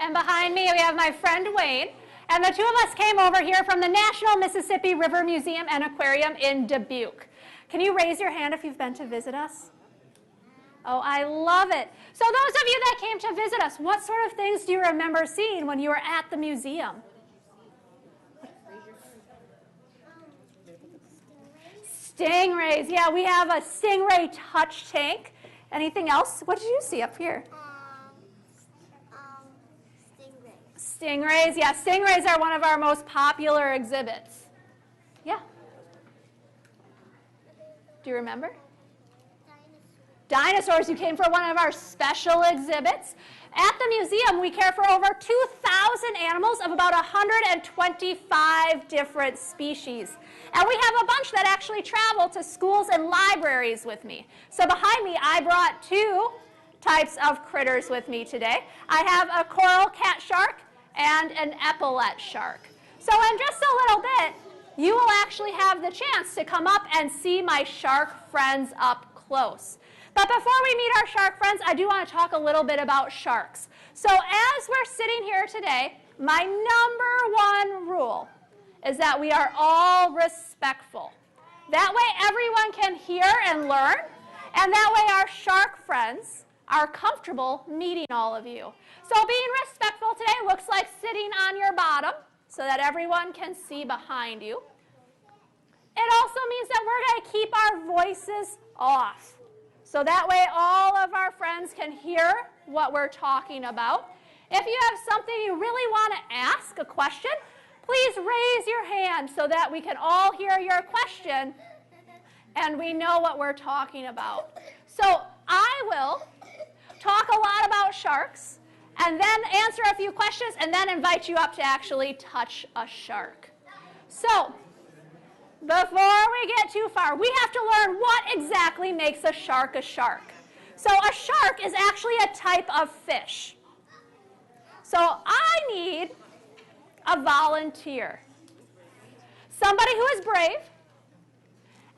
And behind me we have my friend Wayne. And the two of us came over here from the National Mississippi River Museum and Aquarium in Dubuque. Can you raise your hand if you've been to visit us? Oh, I love it. So those of you that came to visit us, what sort of things do you remember seeing when you were at the museum? Stingrays. Yeah, we have a stingray touch tank. Anything else? What did you see up here? Stingrays. Yeah, stingrays are one of our most popular exhibits. Yeah. Do you remember? Dinosaurs. You came for one of our special exhibits. At the museum, we care for over 2,000 animals of about 125 different species. And we have a bunch that actually travel to schools and libraries with me. So behind me, I brought two types of critters with me today. I have a coral cat shark and an epaulet shark. So in just a little bit, you will actually have the chance to come up and see my shark friends up close. But before we meet our shark friends, I do want to talk a little bit about sharks. So as we're sitting here today, my number one rule is that we are all respectful. That way everyone can hear and learn, and that way our shark friends are comfortable meeting all of you. So being respectful today looks like sitting on your bottom so that everyone can see behind you. It also means that we're going to keep our voices off. So that way all of our friends can hear what we're talking about. If you have something you really want to ask, a question, please raise your hand so that we can all hear your question and we know what we're talking about. So I will talk a lot about sharks and then answer a few questions and then invite you up to actually touch a shark. So before we get too far, we have to learn what exactly makes a shark a shark. So a shark is actually a type of fish. So I need a volunteer. Somebody who is brave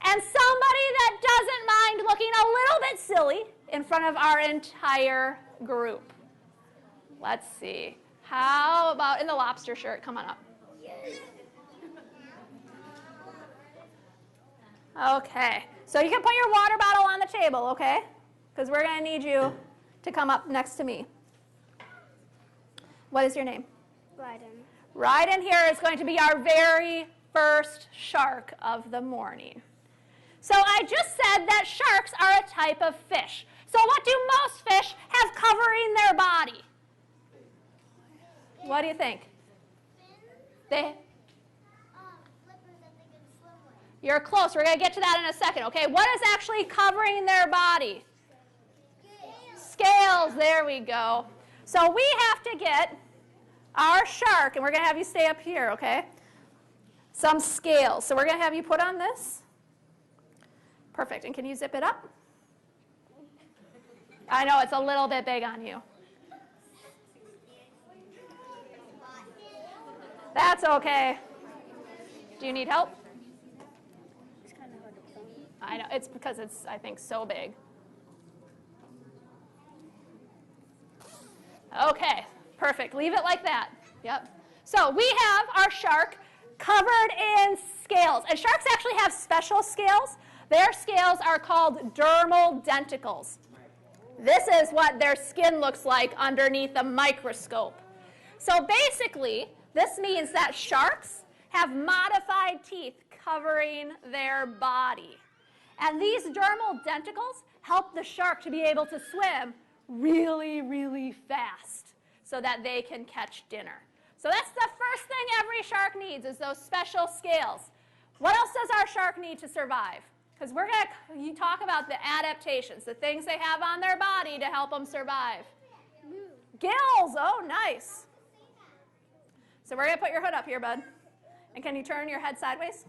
and somebody that doesn't mind looking a little bit silly in front of our entire group. Let's see. How about in the lobster shirt? Come on up. Okay, so you can put your water bottle on the table, okay? Because we're going to need you to come up next to me. What is your name? Ryden. Ryden here is going to be our very first shark of the morning. So I just said that sharks are a type of fish. So what do most fish have covering their body? What do you think? They You're close. We're going to get to that in a second, okay? What is actually covering their body? Scales. There we go. So we have to get our shark, and we're going to have you stay up here, okay? Some scales. So we're going to have you put on this. Perfect. And can you zip it up? I know it's a little bit big on you. That's okay. Do you need help? I know, it's because it's, I think, so big. Okay, perfect. Leave it like that. Yep. So we have our shark covered in scales. And sharks actually have special scales. Their scales are called dermal denticles. This is what their skin looks like underneath a microscope. So basically, this means that sharks have modified teeth covering their body. And these dermal denticles help the shark to be able to swim really, really fast so that they can catch dinner. So that's the first thing every shark needs is those special scales. What else does our shark need to survive? Because we're going to talk about the adaptations, the things they have on their body to help them survive. Gills. Oh, nice. So we're going to put your hood up here, bud. And can you turn your head sideways?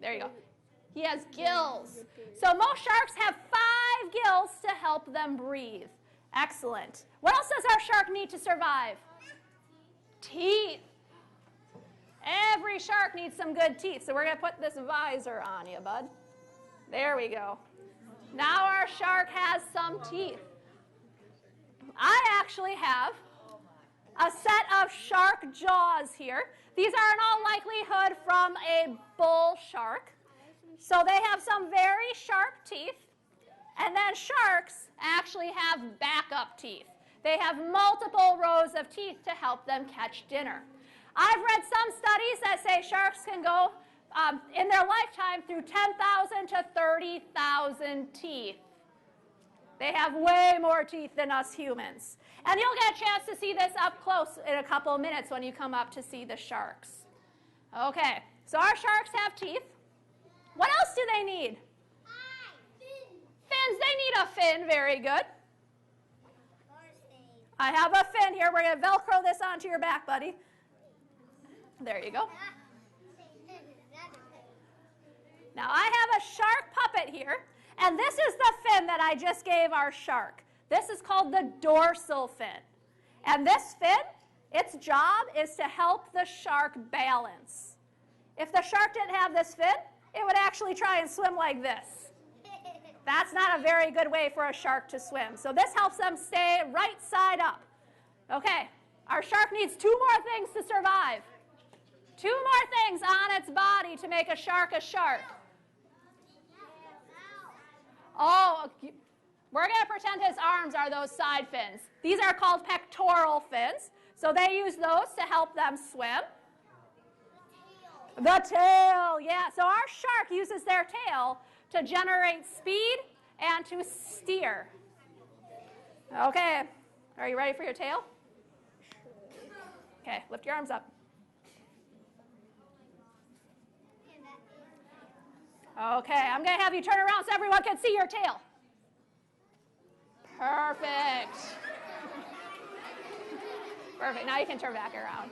There you go. He has gills. So most sharks have 5 gills to help them breathe. Excellent. What else does our shark need to survive? Teeth. Every shark needs some good teeth. So we're going to put this visor on you, bud. There we go. Now our shark has some teeth. I actually have a set of shark jaws here. These are in all likelihood from a bull shark. So they have some very sharp teeth. And then sharks actually have backup teeth. They have multiple rows of teeth to help them catch dinner. I've read some studies that say sharks can go in their lifetime through 10,000 to 30,000 teeth. They have way more teeth than us humans. And you'll get a chance to see this up close in a couple of minutes when you come up to see the sharks. Okay, so our sharks have teeth. What else do they need? Fins. They need a fin. Very good. I have a fin here. We're going to Velcro this onto your back, buddy. There you go. Now I have a shark puppet here, and this is the fin that I just gave our shark. This is called the dorsal fin. And this fin, its job is to help the shark balance. If the shark didn't have this fin, it would actually try and swim like this. That's not a very good way for a shark to swim. So this helps them stay right side up. Okay, our shark needs 2 more things to survive. 2 more things on its body to make a shark a shark. Oh, we're going to pretend his arms are those side fins. These are called pectoral fins. So they use those to help them swim. The tail, yeah. So our shark uses their tail to generate speed and to steer. Okay, are you ready for your tail? Okay, lift your arms up. Okay, I'm going to have you turn around so everyone can see your tail. Perfect. Perfect. Now you can turn back around.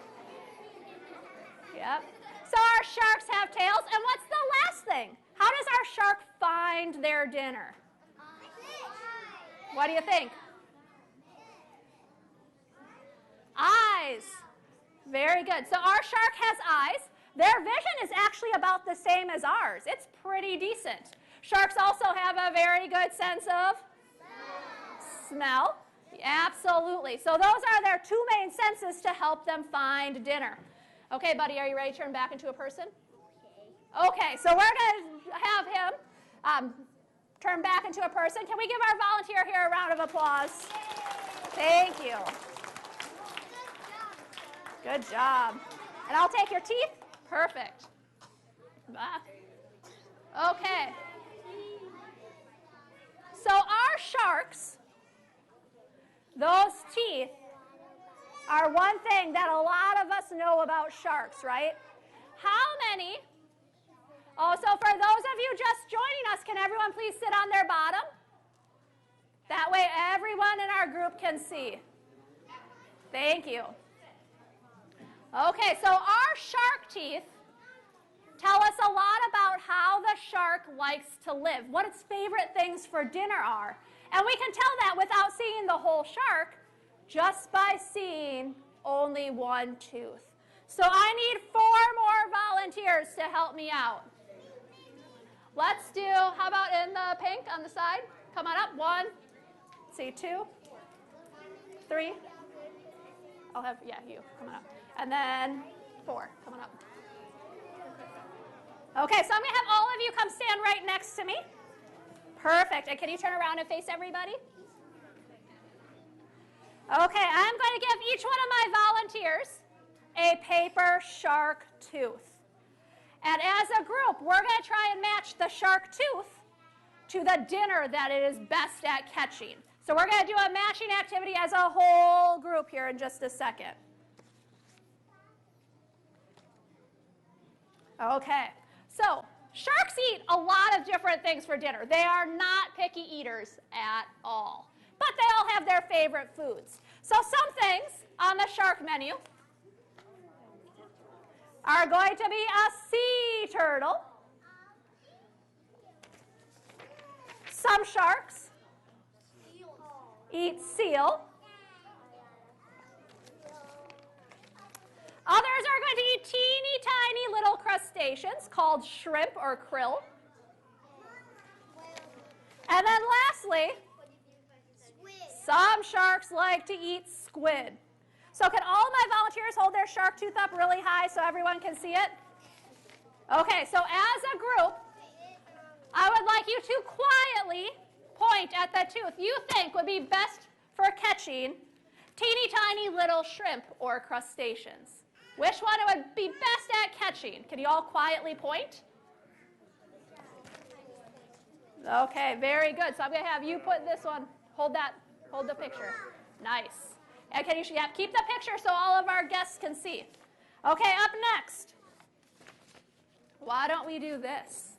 Yep. So our sharks have tails. And what's the last thing? How does our shark find their dinner? What do you think? Eyes. Very good. So our shark has eyes. Their vision is actually about the same as ours. It's pretty decent. Sharks also have a very good sense of smell. Absolutely. So those are their 2 main senses to help them find dinner. Okay, buddy, are you ready to turn back into a person? Okay, so we're going to have him turn back into a person. Can we give our volunteer here a round of applause? Thank you. Good job. And I'll take your teeth. Perfect. Okay. So our sharks, those teeth, are one thing that a lot of us know about sharks, right? How many? Oh, so for those of you just joining us, can everyone please sit on their bottom? That way everyone in our group can see. Thank you. Okay, so our shark teeth tell us a lot about how the shark likes to live, what its favorite things for dinner are. And we can tell that without seeing the whole shark, just by seeing only one tooth. So I need 4 more volunteers to help me out. Let's do, how about in the pink on the side? Come on up. 1, see 2, 3. I'll have, yeah, you, come on up. And then 4, come on up. Okay, so I'm going to have all of you come stand right next to me. Perfect. And can you turn around and face everybody? Okay, I'm going to give each one of my volunteers a paper shark tooth. And as a group, we're going to try and match the shark tooth to the dinner that it is best at catching. So we're going to do a matching activity as a whole group here in just a second. Okay, so sharks eat a lot of different things for dinner. They are not picky eaters at all, but they all have their favorite foods. So some things on the shark menu are going to be a sea turtle, Some sharks eat seal. Others are going to eat teeny tiny little crustaceans called shrimp or krill. And then lastly, some sharks like to eat squid. So can all my volunteers hold their shark tooth up really high so everyone can see it? Okay, so as a group, I would like you to quietly point at the tooth you think would be best for catching teeny tiny little shrimp or crustaceans. Which one it would be best at catching? Can you all quietly point? Okay, very good. So I'm going to have you put this one, hold the picture. Nice. And can you keep the picture so all of our guests can see? Okay, up next. Why don't we do this?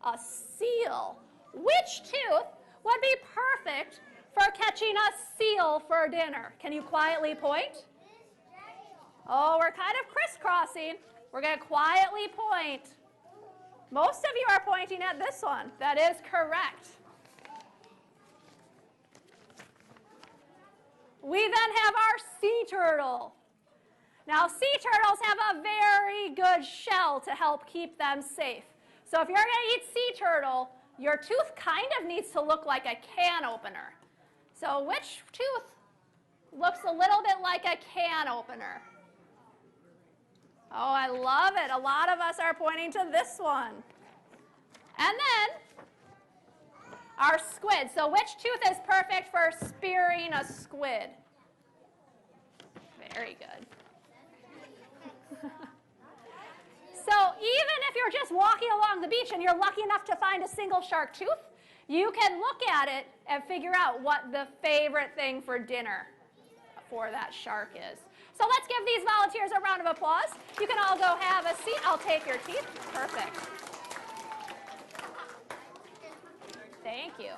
A seal. Which tooth would be perfect for catching a seal for dinner? Can you quietly point? Oh, we're kind of crisscrossing. We're going to quietly point. Most of you are pointing at this one. That is correct. We then have our sea turtle. Now, sea turtles have a very good shell to help keep them safe. So if you're going to eat sea turtle, your tooth kind of needs to look like a can opener. So which tooth looks a little bit like a can opener? Oh, I love it. A lot of us are pointing to this one. And then our squid. So which tooth is perfect for spearing a squid? Very good. So even if you're just walking along the beach and you're lucky enough to find a single shark tooth, you can look at it and figure out what the favorite thing for dinner for that shark is. So let's give these volunteers a round of applause. You can all go have a seat. I'll take your teeth. Perfect. Thank you.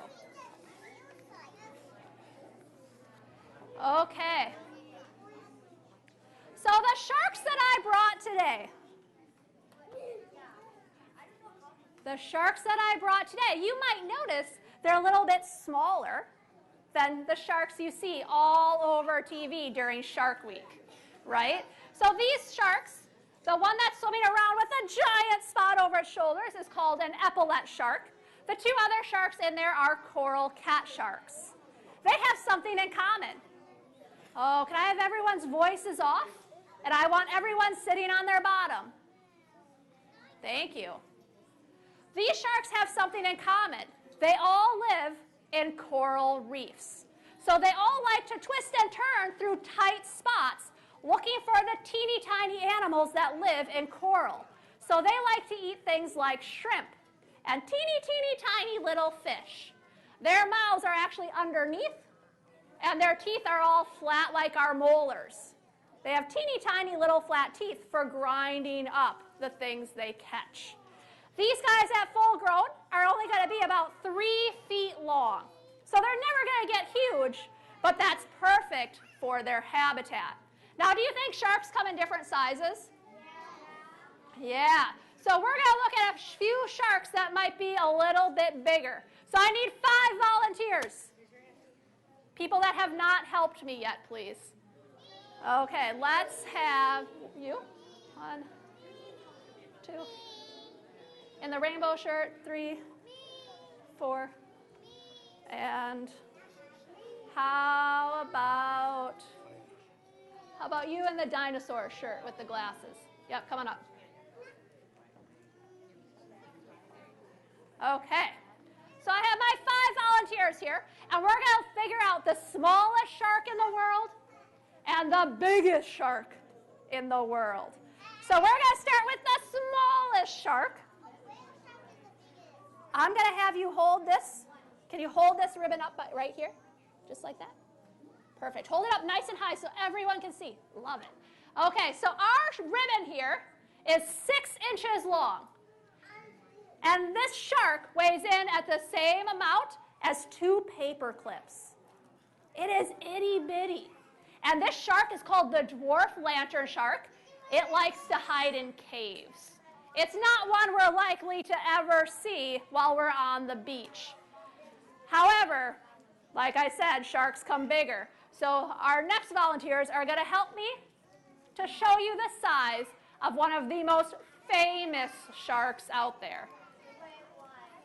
Okay. So the sharks that I brought today, you might notice they're a little bit smaller than the sharks you see all over TV during Shark Week, right? So these sharks, the one that's swimming around with a giant spot over its shoulders is called an epaulette shark. The two other sharks in there are coral cat sharks. They have something in common. Oh, can I have everyone's voices off? And I want everyone sitting on their bottom. Thank you. These sharks have something in common. They all live in coral reefs. So they all like to twist and turn through tight spots looking for the teeny tiny animals that live in coral. So they like to eat things like shrimp and teeny tiny little fish. Their mouths are actually underneath and their teeth are all flat like our molars. They have teeny tiny little flat teeth for grinding up the things they catch. These guys at full grown are only going to be about 3 feet long. So they're never going to get huge, but that's perfect for their habitat. Now, do you think sharks come in different sizes? Yeah. So we're going to look at a few sharks that might be a little bit bigger. So I need 5 volunteers. People that have not helped me yet, please. Okay, let's have you. 1, 2. In the rainbow shirt, 3, 4. And how about you in the dinosaur shirt with the glasses? Yep, come on up. Okay. So I have my 5 volunteers here, and we're going to figure out the smallest shark in the world and the biggest shark in the world. So we're going to start with the smallest shark. I'm going to have you hold this. Can you hold this ribbon up right here? Just like that? Perfect. Hold it up nice and high so everyone can see. Love it. Okay, so our ribbon here is 6 inches long. And this shark weighs in at the same amount as 2 paper clips. It is itty bitty. And this shark is called the dwarf lantern shark. It likes to hide in caves. It's not one we're likely to ever see while we're on the beach. However, like I said, sharks come bigger. So our next volunteers are going to help me to show you the size of one of the most famous sharks out there.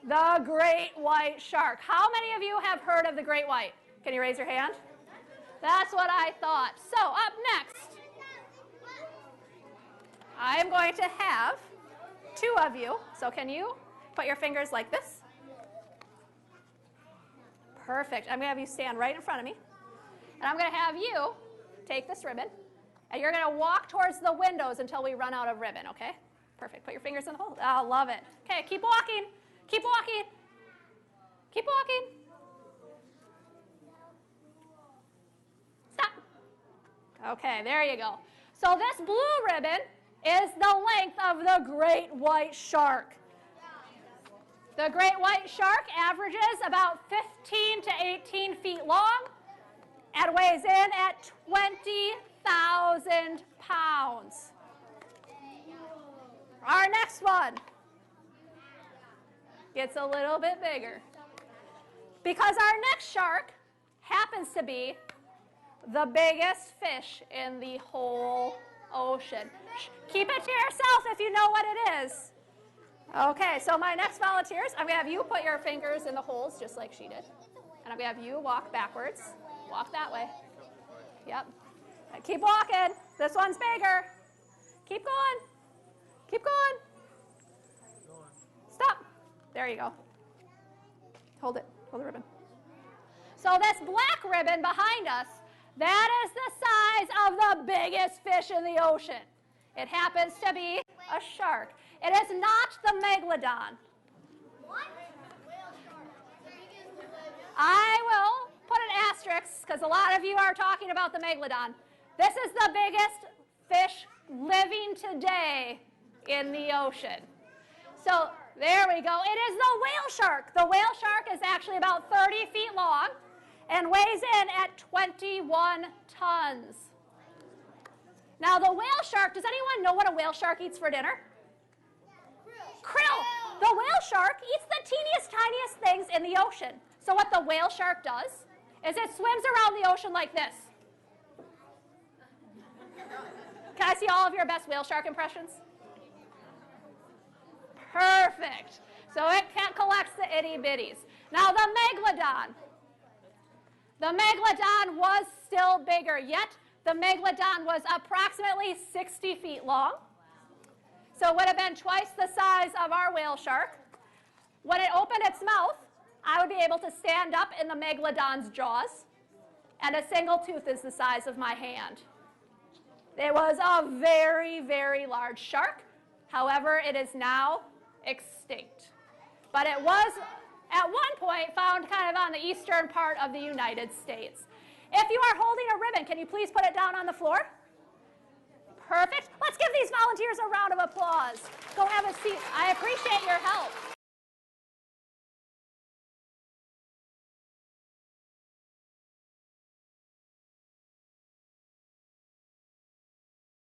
The great white shark. How many of you have heard of the great white? Can you raise your hand? That's what I thought. So up next, I'm going to have two of you. So can you put your fingers like this? Perfect. I'm going to have you stand right in front of me. And I'm going to have you take this ribbon, and you're going to walk towards the windows until we run out of ribbon, okay? Perfect. Put your fingers in the hole. I love it. Okay, keep walking. Keep walking. Keep walking. Stop. Okay, there you go. So this blue ribbon is the length of the great white shark. The great white shark averages about 15 to 18 feet long and weighs in at 20,000 pounds. Our next one gets a little bit bigger because our next shark happens to be the biggest fish in the whole ocean. Keep it to yourself if you know what it is. Okay, so my next volunteers, I'm going to have you put your fingers in the holes just like she did. And I'm going to have you walk backwards. Walk that way. Yep. Keep walking. This one's bigger. Keep going. Keep going. Stop. There you go. Hold it. Hold the ribbon. So this black ribbon behind us, that is the size of the biggest fish in the ocean. It happens to be a shark. It is not the megalodon. What? I will put an asterisk because a lot of you are talking about the megalodon. This is the biggest fish living today in the ocean. So there we go. It is the whale shark. The whale shark is actually about 30 feet long and weighs in at 21 tons. Now the whale shark, does anyone know what a whale shark eats for dinner? Krill. The whale shark eats the teeniest, tiniest things in the ocean. So what the whale shark does is it swims around the ocean like this. Can I see all of your best whale shark impressions? Perfect. So it collects the itty bitties. Now the megalodon. The megalodon was still bigger, yet the megalodon was approximately 60 feet long. So it would have been twice the size of our whale shark. When it opened its mouth, I would be able to stand up in the megalodon's jaws, and a single tooth is the size of my hand. It was a very, very large shark. However, it is now extinct. But it was, at one point, found kind of on the eastern part of the United States. If you are holding a ribbon, can you please put it down on the floor? Perfect. Let's give these volunteers a round of applause. Go have a seat. I appreciate your help.